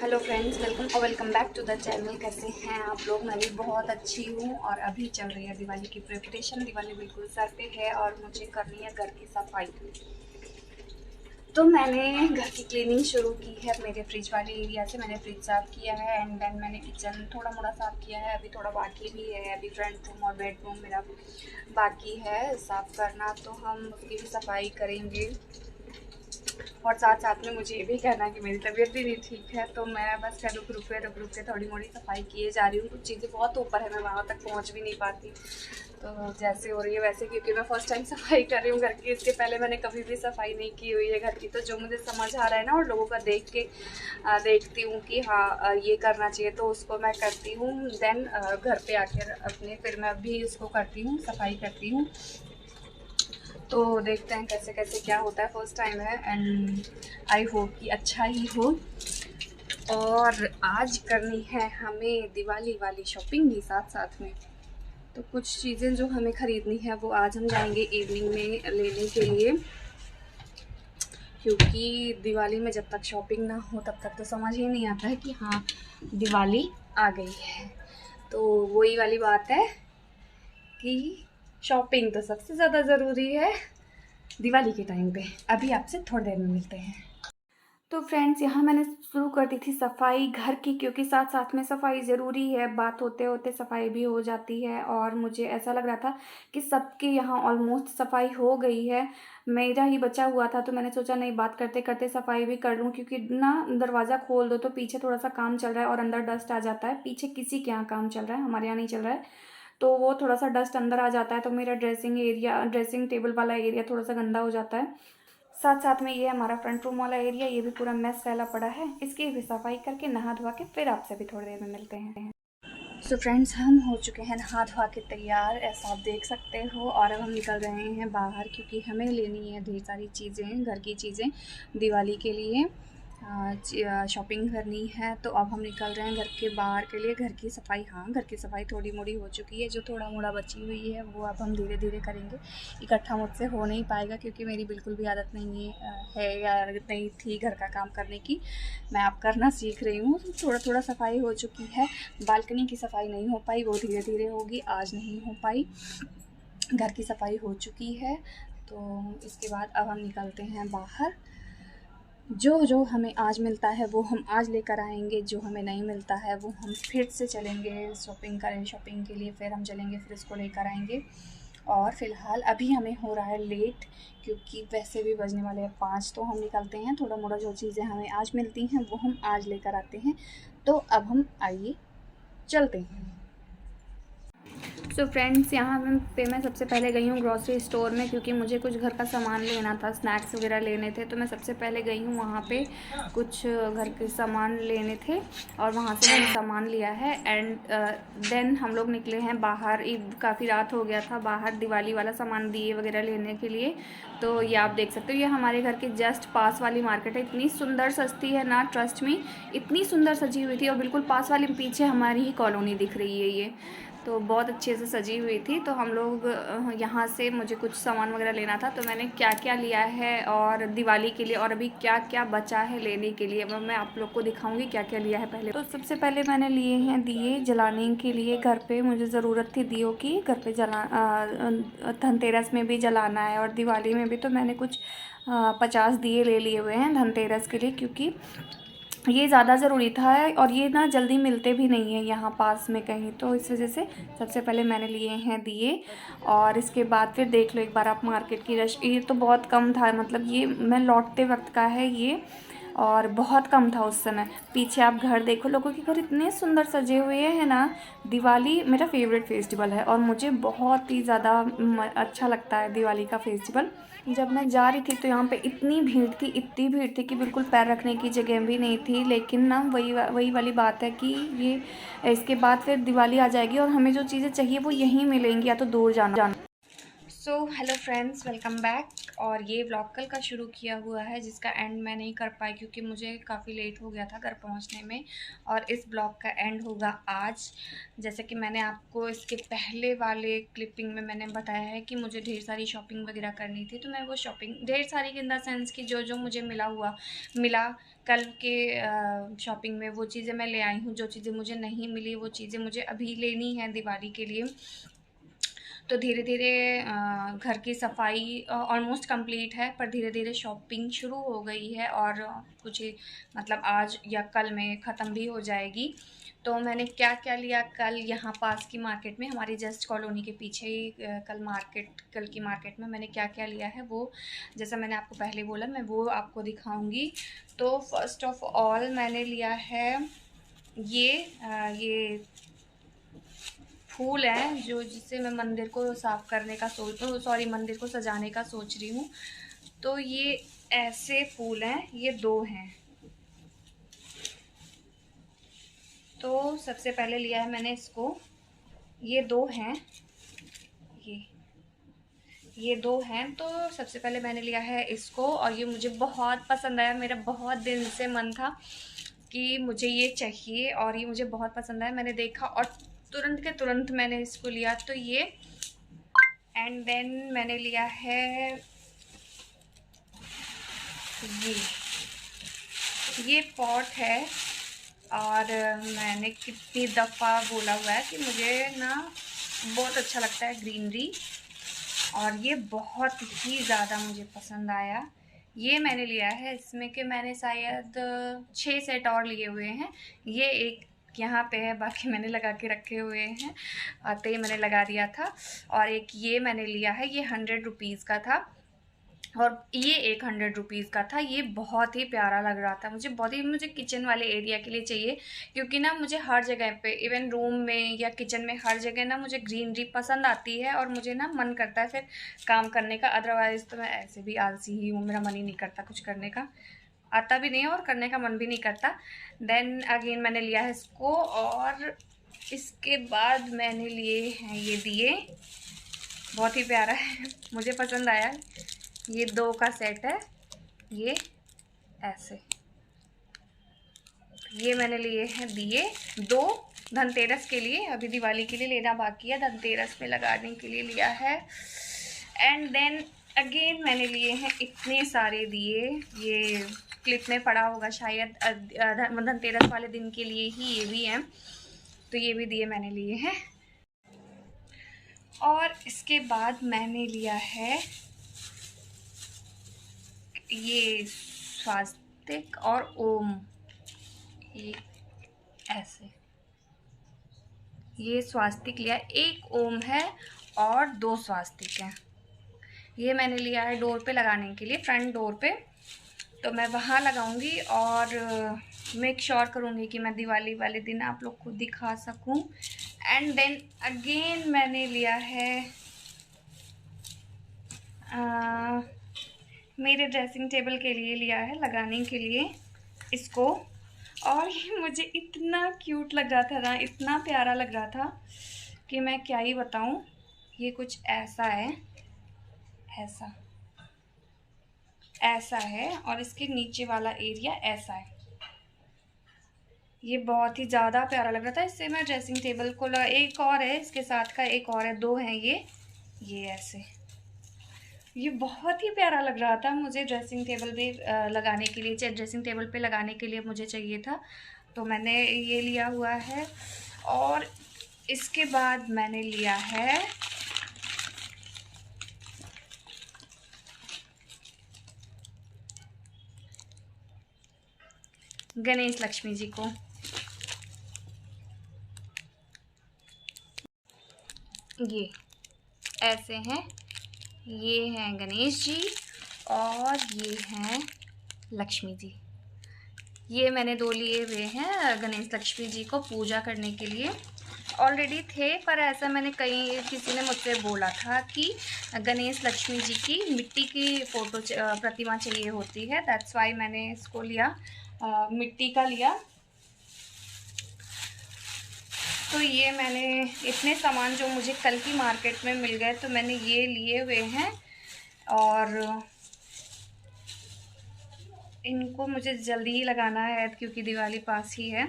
Hello friends, welcome back to the channel. कैसे हैं आप लोग? मैं भी बहुत अच्छी हूँ। और अभी चल रही है दिवाली की प्रिपरेशन। दिवाली बिल्कुल सर पे है और मुझे करनी है घर की सफाई। तो मैंने घर की क्लीनिंग शुरू की है। मेरे फ्रिज वाले एरिया से मैंने फ्रिज साफ़ किया है एंड देन मैंने किचन थोड़ा मोड़ा साफ़ किया है। अभी थोड़ा बाकी भी है। अभी फ्रंट रूम और बेडरूम मेरा बाकी है साफ़ करना, तो हम उसकी भी सफाई करेंगे। और साथ साथ में मुझे ये भी कहना है कि मेरी तबीयत भी नहीं ठीक है, तो मैं बस क्या रुक रुक के थोड़ी मोड़ी सफाई किए जा रही हूँ। कुछ चीज़ें बहुत ऊपर है, मैं वहाँ तक पहुँच भी नहीं पाती। तो जैसे हो रही है वैसे, क्योंकि मैं फ़र्स्ट टाइम सफाई कर रही हूँ घर की। इसके पहले मैंने कभी भी सफाई नहीं की हुई है घर की। तो जो मुझे समझ आ रहा है ना, और लोगों का देख के देखती हूँ कि हाँ ये करना चाहिए, तो उसको मैं करती हूँ। देन घर पे आकर अपने फिर मैं भी उसको करती हूँ, सफाई करती हूँ। तो देखते हैं कैसे कैसे क्या होता है। फर्स्ट टाइम है एंड आई होप कि अच्छा ही हो। और आज करनी है हमें दिवाली वाली शॉपिंग भी साथ साथ में। तो कुछ चीज़ें जो हमें ख़रीदनी है वो आज हम जाएंगे इवनिंग में लेने के लिए, क्योंकि दिवाली में जब तक शॉपिंग ना हो तब तक तो समझ ही नहीं आता है कि हाँ दिवाली आ गई है। तो वही वाली बात है कि शॉपिंग तो सबसे ज़्यादा ज़रूरी है दिवाली के टाइम पे। अभी आपसे थोड़ी देर में मिलते हैं। तो फ्रेंड्स, यहाँ मैंने शुरू कर दी थी सफाई घर की, क्योंकि साथ साथ में सफाई ज़रूरी है। बात होते होते सफाई भी हो जाती है। और मुझे ऐसा लग रहा था कि सबके यहाँ ऑलमोस्ट सफाई हो गई है, मेरा ही बचा हुआ था। तो मैंने सोचा नहीं, बात करते करते सफाई भी कर लूँ, क्योंकि ना दरवाज़ा खोल दो तो पीछे थोड़ा सा काम चल रहा है और अंदर डस्ट आ जाता है। पीछे किसी के यहाँ काम चल रहा है, हमारे यहाँ नहीं चल रहा है, तो वो थोड़ा सा डस्ट अंदर आ जाता है। तो मेरा ड्रेसिंग टेबल वाला एरिया थोड़ा सा गंदा हो जाता है। साथ साथ में ये हमारा फ्रंट रूम वाला एरिया, ये भी पूरा मैस फैला पड़ा है। इसकी भी सफाई करके नहा धोवा के फिर आपसे भी थोड़ी देर में मिलते हैं। सो फ्रेंड्स, हम हो चुके हैं नहा धोवा के तैयार, ऐसा आप देख सकते हो। और अब हम निकल रहे हैं बाहर, क्योंकि हमें लेनी है ढेर सारी चीज़ें, घर की चीज़ें दिवाली के लिए शॉपिंग करनी है। तो अब हम निकल रहे हैं घर के बाहर के लिए। घर की सफाई, हाँ घर की सफाई थोड़ी मोड़ी हो चुकी है, जो थोड़ा मोड़ा बची हुई है वो अब हम धीरे धीरे करेंगे। इकट्ठा मुझसे हो नहीं पाएगा, क्योंकि मेरी बिल्कुल भी आदत नहीं है या नहीं थी घर का काम करने की। मैं अब करना सीख रही हूँ। थोड़ा थोड़ा सफाई हो चुकी है। बालकनी की सफाई नहीं हो पाई, वो धीरे धीरे होगी, आज नहीं हो पाई। घर की सफाई हो चुकी है। तो इसके बाद अब हम निकलते हैं बाहर। जो हमें आज मिलता है वो हम आज लेकर आएंगे, जो हमें नहीं मिलता है वो हम फिर से चलेंगे शॉपिंग के लिए। फिर हम चलेंगे, फिर उसको लेकर आएंगे। और फ़िलहाल अभी हमें हो रहा है लेट, क्योंकि वैसे भी बजने वाले हैं 5। तो हम निकलते हैं, थोड़ा मोड़ा जो चीज़ें हमें आज मिलती हैं वो हम आज लेकर आते हैं। तो अब हम आइए चलते हैं। सो फ्रेंड्स, यहाँ पे मैं सबसे पहले गई हूँ ग्रॉसरी स्टोर में, क्योंकि मुझे कुछ घर का सामान लेना था, स्नैक्स वगैरह लेने थे। तो मैं सबसे पहले गई हूँ वहाँ पे, कुछ घर के सामान लेने थे और वहाँ से मैंने सामान लिया है। एंड देन हम लोग निकले हैं बाहर। काफ़ी रात हो गया था, बाहर दिवाली वाला सामान दिए वगैरह लेने के लिए। तो ये आप देख सकते हो, ये हमारे घर के जस्ट पास वाली मार्केट है। इतनी सुंदर सस्ती है ना, ट्रस्ट मी, इतनी सुंदर सजी हुई थी। और बिल्कुल पास वाले पीछे हमारी ही कॉलोनी दिख रही है ये, तो बहुत अच्छे से सजी हुई थी। तो हम लोग यहाँ से, मुझे कुछ सामान वगैरह लेना था, तो मैंने क्या क्या लिया है और दिवाली के लिए, और अभी क्या क्या बचा है लेने के लिए, मैं आप लोग को दिखाऊंगी क्या क्या लिया है। पहले तो सबसे पहले मैंने लिए हैं दिए जलाने के लिए। घर पे मुझे ज़रूरत थी दियों की, घर पे धनतेरस में भी जलाना है और दिवाली में भी। तो मैंने कुछ 50 दिए ले लिए हुए हैं धनतेरस के लिए, क्योंकि ये ज़्यादा ज़रूरी था। और ये ना जल्दी मिलते भी नहीं है यहाँ पास में कहीं, तो इस वजह से सबसे पहले मैंने लिए हैं दिए। और इसके बाद फिर देख लो एक बार आप मार्केट की रश, ये तो बहुत कम था, मतलब ये मैं लौटते वक्त का है ये, और बहुत कम था उस समय। पीछे आप घर देखो, लोगों के घर इतने सुंदर सजे हुए हैं ना। दिवाली मेरा फेवरेट फेस्टिवल है और मुझे बहुत ही ज़्यादा अच्छा लगता है दिवाली का फेस्टिवल। जब मैं जा रही थी तो यहाँ पे इतनी इतनी भीड़ थी कि बिल्कुल पैर रखने की जगह भी नहीं थी। लेकिन ना वही वाली बात है कि ये इसके बाद फिर दिवाली आ जाएगी और हमें जो चीज़ें चाहिए वो यहीं मिलेंगी, या तो दूर जाना। So hello friends, welcome back. और ये व्लॉग कल का शुरू किया हुआ है जिसका एंड मैं नहीं कर पाई क्योंकि मुझे काफ़ी लेट हो गया था घर पहुंचने में। और इस ब्लॉग का एंड होगा आज। जैसे कि मैंने आपको इसके पहले वाले क्लिपिंग में मैंने बताया है कि मुझे ढेर सारी शॉपिंग वगैरह करनी थी, तो मैं वो शॉपिंग ढेर सारी इन द सेंस कि जो जो मुझे मिला कल के शॉपिंग में वो चीज़ें मैं ले आई हूँ। जो चीज़ें मुझे नहीं मिली वो चीज़ें मुझे अभी लेनी है दिवाली के लिए। तो धीरे धीरे घर की सफाई ऑलमोस्ट कंप्लीट है, पर धीरे धीरे शॉपिंग शुरू हो गई है और कुछ मतलब आज या कल में ख़त्म भी हो जाएगी। तो मैंने क्या क्या लिया कल यहाँ पास की मार्केट में, हमारी जस्ट कॉलोनी के पीछे ही कल की मार्केट में मैंने क्या क्या लिया है वो, जैसा मैंने आपको पहले बोला, मैं वो आपको दिखाऊंगी। तो फर्स्ट ऑफ ऑल मैंने लिया है ये फूल है जो जिससे मैं मंदिर को साफ़ करने का मंदिर को सजाने का सोच रही हूँ। तो ये ऐसे फूल हैं, ये 2 हैं। तो सबसे पहले लिया है मैंने इसको, ये 2 हैं, ये 2 हैं। तो सबसे पहले मैंने लिया है इसको और ये मुझे बहुत पसंद आया। मेरा बहुत दिन से मन था कि मुझे ये चाहिए और ये मुझे बहुत पसंद आया। मैंने देखा और तुरंत के तुरंत मैंने इसको लिया। तो ये एंड देन मैंने लिया है ये पॉट है। और मैंने कितनी दफ़ा बोला हुआ है कि मुझे ना बहुत अच्छा लगता है ग्रीनरी, और ये बहुत ही ज़्यादा मुझे पसंद आया। ये मैंने लिया है, इसमें कि मैंने शायद 6 सेट और लिए हुए हैं। ये एक यहाँ पे है, बाकी मैंने लगा के रखे हुए हैं, आते ही मैंने लगा दिया था। और एक ये मैंने लिया है, ये 100 रुपीज़ का था और ये 100 रुपीज़ का था। ये बहुत ही प्यारा लग रहा था मुझे किचन वाले एरिया के लिए चाहिए, क्योंकि ना मुझे हर जगह पे, इवन रूम में या किचन में, हर जगह ना मुझे ग्रीनरी पसंद आती है और मुझे ना मन करता है फिर काम करने का। अदरवाइज़ तो मैं ऐसे भी आलसी ही हूँ, मेरा मन ही नहीं करता कुछ करने का, आता भी नहीं है और करने का मन भी नहीं करता। देन अगेन मैंने लिया है इसको, और इसके बाद मैंने लिए हैं ये दिए, बहुत ही प्यारा है, मुझे पसंद आया। ये 2 का सेट है, ये ऐसे, ये मैंने लिए हैं दिए 2 धनतेरस के लिए। अभी दिवाली के लिए लेना बाकी है, धनतेरस में लगाने के लिए लिया है। एंड देन अगेन मैंने लिए हैं इतने सारे दिए, ये क्लिप में पड़ा होगा शायद, धनतेरस वाले दिन के लिए ही ये भी हैं। तो ये भी दिए मैंने लिए हैं। और इसके बाद मैंने लिया है ये स्वास्तिक और ओम, ये ऐसे, ये स्वास्तिक लिया, 1 ओम है और 2 स्वास्तिक हैं। ये मैंने लिया है डोर पे लगाने के लिए, फ्रंट डोर पे, तो मैं वहाँ लगाऊंगी और मेक श्योर करूँगी कि मैं दिवाली वाले दिन आप लोग को दिखा सकूँ। एंड देन अगेन मैंने लिया है मेरे ड्रेसिंग टेबल के लिए लिया है, लगाने के लिए इसको। और ये मुझे इतना क्यूट लग रहा था ना, इतना प्यारा लग रहा था कि मैं क्या ही बताऊं। ये कुछ ऐसा है, ऐसा है और इसके नीचे वाला एरिया ऐसा है। ये बहुत ही ज़्यादा प्यारा लग रहा था, इससे मैं ड्रेसिंग टेबल को एक और है इसके साथ का, एक और है, 2 हैं ये ऐसे। ये बहुत ही प्यारा लग रहा था मुझे ड्रेसिंग टेबल पे लगाने के लिए, ड्रेसिंग टेबल पे लगाने के लिए मुझे चाहिए था, तो मैंने ये लिया हुआ है। और इसके बाद मैंने लिया है गणेश लक्ष्मी जी को। ये ऐसे हैं, ये हैं गणेश जी और ये हैं लक्ष्मी जी। ये मैंने 2 लिए हुए हैं गणेश लक्ष्मी जी को पूजा करने के लिए। ऑलरेडी थे, पर ऐसा मैंने किसी ने मुझसे बोला था कि गणेश लक्ष्मी जी की मिट्टी की प्रतिमा चाहिए होती है, दैट्स वाई मैंने इसको लिया, मिट्टी का लिया। तो ये मैंने इतने सामान जो मुझे कल की मार्केट में मिल गए तो मैंने ये लिए हुए हैं, और इनको मुझे जल्दी ही लगाना है क्योंकि दिवाली पास ही है,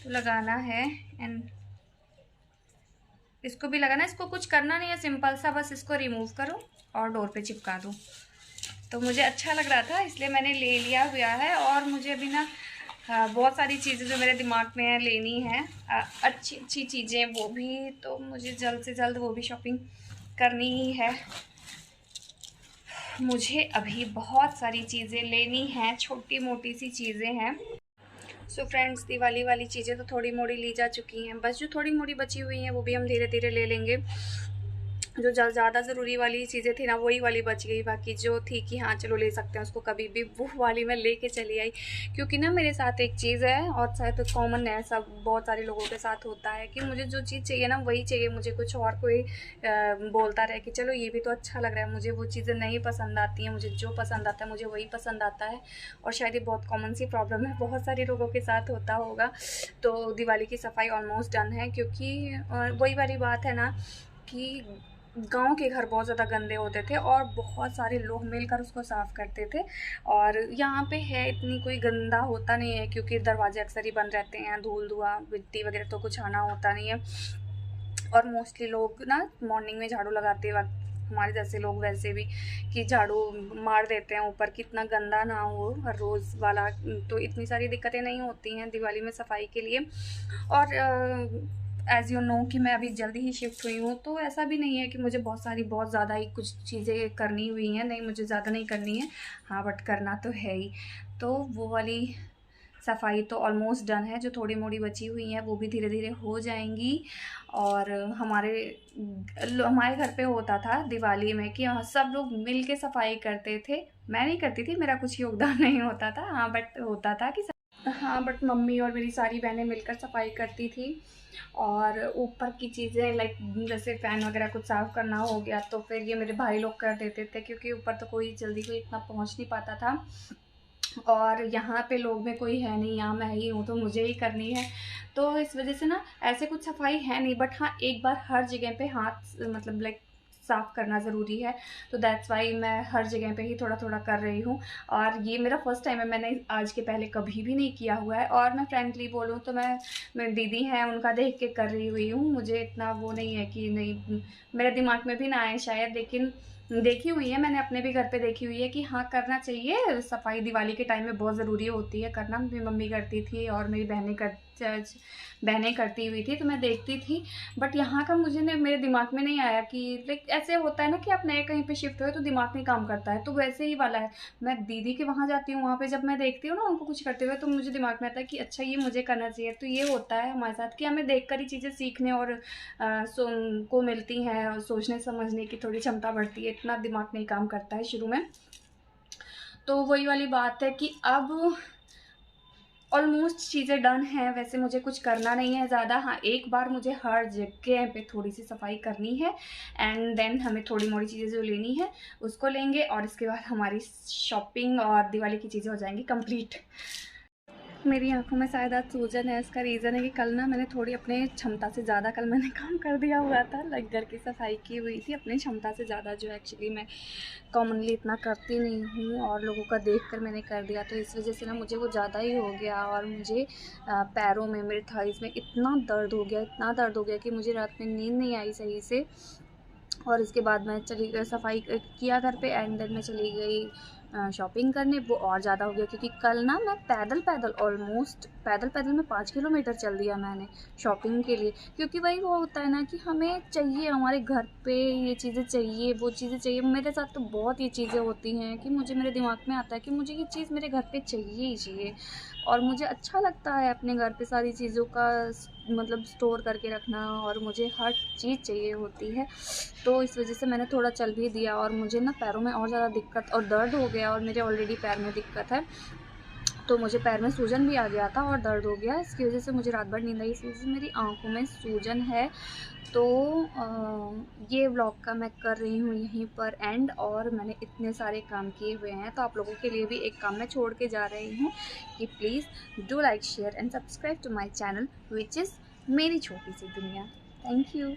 तो लगाना है। एंड इसको भी लगाना है, इसको कुछ करना नहीं है, सिंपल सा बस इसको रिमूव करो और डोर पे चिपका दो। तो मुझे अच्छा लग रहा था इसलिए मैंने ले लिया हुआ है। और मुझे अभी ना बहुत सारी चीज़ें जो मेरे दिमाग में है लेनी है, अच्छी अच्छी चीज़ें वो भी, तो मुझे जल्द से जल्द वो भी शॉपिंग करनी ही है। मुझे अभी बहुत सारी चीज़ें लेनी हैं, छोटी मोटी सी चीज़ें हैं। सो फ्रेंड्स, दिवाली वाली चीज़ें तो थोड़ी मोड़ी ली जा चुकी हैं, बस जो थोड़ी मोड़ी बची हुई हैं वो भी हम धीरे धीरे ले लेंगे। जो ज़्यादा ज़रूरी वाली चीज़ें थी ना वही वाली बच गई, बाकी जो थी कि हाँ चलो ले सकते हैं उसको कभी भी, वो वाली मैं लेके चली आई। क्योंकि ना मेरे साथ एक चीज़ है, और शायद तो कॉमन है, सब बहुत सारे लोगों के साथ होता है कि मुझे जो चीज़ चाहिए ना वही चाहिए, मुझे कुछ और कोई बोलता रहे कि चलो ये भी तो अच्छा लग रहा है, मुझे वो चीज़ें नहीं पसंद आती हैं, मुझे जो पसंद आता है मुझे वही पसंद आता है। और शायद ये बहुत कॉमन सी प्रॉब्लम है, बहुत सारे लोगों के साथ होता होगा। तो दिवाली की सफाई ऑलमोस्ट डन है, क्योंकि वही वाली बात है ना कि गांव के घर बहुत ज़्यादा गंदे होते थे और बहुत सारे लोग मिलकर उसको साफ़ करते थे। और यहाँ पे है इतनी कोई गंदा होता नहीं है, क्योंकि दरवाजे अक्सर ही बंद रहते हैं, धूल धुआं मिट्टी वगैरह तो कुछ आना होता नहीं है। और मोस्टली लोग ना मॉर्निंग में झाड़ू लगाते वक्त, हमारे जैसे लोग वैसे भी, कि झाड़ू मार देते हैं ऊपर, कितना गंदा ना हो हर रोज़ वाला। तो इतनी सारी दिक्कतें नहीं होती हैं दिवाली में सफाई के लिए। और एज़ यू नो कि मैं अभी जल्दी ही शिफ्ट हुई हूँ, तो ऐसा भी नहीं है कि मुझे बहुत ज़्यादा ही कुछ चीज़ें करनी हुई हैं, नहीं मुझे ज़्यादा नहीं करनी है, हाँ बट करना तो है ही। तो वो वाली सफाई तो ऑलमोस्ट डन है, जो थोड़ी मोड़ी बची हुई हैं वो भी धीरे धीरे हो जाएंगी। और हमारे घर पे होता था दिवाली में कि हाँ सब लोग मिल के सफाई करते थे, मैं नहीं करती थी, मेरा कुछ योगदान नहीं होता था, हाँ बट होता था कि हाँ बट मम्मी और मेरी सारी बहनें मिलकर सफाई करती थी। और ऊपर की चीज़ें लाइक जैसे फ़ैन वगैरह कुछ साफ़ करना हो गया तो फिर ये मेरे भाई लोग कर देते थे, क्योंकि ऊपर तो कोई जल्दी कोई इतना पहुंच नहीं पाता था। और यहाँ पे लोग में कोई है नहीं, यहाँ मैं ही हूँ तो मुझे ही करनी है। तो इस वजह से ना ऐसे कुछ सफाई है नहीं, बट हाँ एक बार हर जगह पे हाथ मतलब लाइक साफ़ करना ज़रूरी है। तो दैट्स वाई मैं हर जगह पे ही थोड़ा थोड़ा कर रही हूँ। और ये मेरा फर्स्ट टाइम है, मैंने आज के पहले कभी भी नहीं किया हुआ है। और मैं फ्रेंकली बोलूँ तो मैं दीदी हैं उनका देख के कर रही हुई हूँ, मुझे इतना वो नहीं है कि नहीं, मेरे दिमाग में भी ना आए शायद, लेकिन देखी हुई है मैंने, अपने भी घर पे देखी हुई है कि हाँ करना चाहिए सफाई, दिवाली के टाइम में बहुत ज़रूरी होती है करना। मेरी मम्मी करती थी और मेरी बहनें करती हुई थी, तो मैं देखती थी। बट यहाँ का मुझे मेरे दिमाग में नहीं आया कि लाइक ऐसे होता है ना कि आप नए कहीं पे शिफ्ट हुए तो दिमाग नहीं काम करता है, तो वैसे ही वाला है। मैं दीदी के वहाँ जाती हूँ, वहाँ पे जब मैं देखती हूँ ना उनको कुछ करते हुए, तो मुझे दिमाग में आता है कि अच्छा ये मुझे करना चाहिए। तो ये होता है हमारे साथ कि हमें देख कर ही चीज़ें सीखने और को मिलती हैं, और सोचने समझने की थोड़ी क्षमता बढ़ती है, इतना दिमाग नहीं काम करता है शुरू में। तो वही वाली बात है कि अब ऑलमोस्ट चीज़ें डन हैं, वैसे मुझे कुछ करना नहीं है ज़्यादा। हाँ एक बार मुझे हर जगह पे थोड़ी सी सफाई करनी है, एंड देन हमें थोड़ी मोड़ी चीज़ें जो लेनी है उसको लेंगे, और इसके बाद हमारी शॉपिंग और दिवाली की चीज़ें हो जाएंगी कंप्लीट। मेरी आंखों में शायद आज सूजन है, इसका रीज़न है कि कल ना मैंने थोड़ी अपने क्षमता से ज़्यादा कल मैंने काम कर दिया हुआ था, लाइक घर की सफाई की हुई थी अपनी क्षमता से ज़्यादा, जो एक्चुअली मैं कॉमनली इतना करती नहीं हूँ, और लोगों का देखकर मैंने कर दिया। तो इस वजह से ना मुझे वो ज़्यादा ही हो गया, और मुझे पैरों में, मेरे थाइज़ में इतना दर्द हो गया, इतना दर्द हो गया कि मुझे रात में नींद नहीं आई सही से। और इसके बाद मैं चली गई, सफाई किया घर पे, एंड देन मैं चली गई शॉपिंग करने। वो और ज़्यादा हो गया क्योंकि कल ना मैं पैदल ऑलमोस्ट पैदल में 5 किलोमीटर चल दिया मैंने शॉपिंग के लिए। क्योंकि वही वो होता है ना कि हमें चाहिए, हमारे घर पे ये चीज़ें चाहिए, वो चीज़ें चाहिए। मेरे साथ तो बहुत ये चीज़ें होती हैं कि मुझे, मेरे दिमाग में आता है कि मुझे ये चीज़ मेरे घर पे चाहिए ही चाहिए, और मुझे अच्छा लगता है अपने घर पे सारी चीज़ों का मतलब स्टोर करके रखना, और मुझे हर चीज़ चाहिए होती है। तो इस वजह से मैंने थोड़ा चल भी दिया, और मुझे ना पैरों में और ज़्यादा दिक्कत और दर्द हो गया, और मेरे ऑलरेडी पैर में दिक्कत है, तो मुझे पैर में सूजन भी आ गया था और दर्द हो गया, इसकी वजह से मुझे रात भर नींद आई, इस वजह से मेरी आंखों में सूजन है। तो ये व्लॉग का मैं कर रही हूँ यहीं पर एंड, और मैंने इतने सारे काम किए हुए हैं, तो आप लोगों के लिए भी एक काम मैं छोड़ के जा रही हूँ कि please do like, share and subscribe to my channel, which is मेरी छोटी सी दुनिया। Thank you.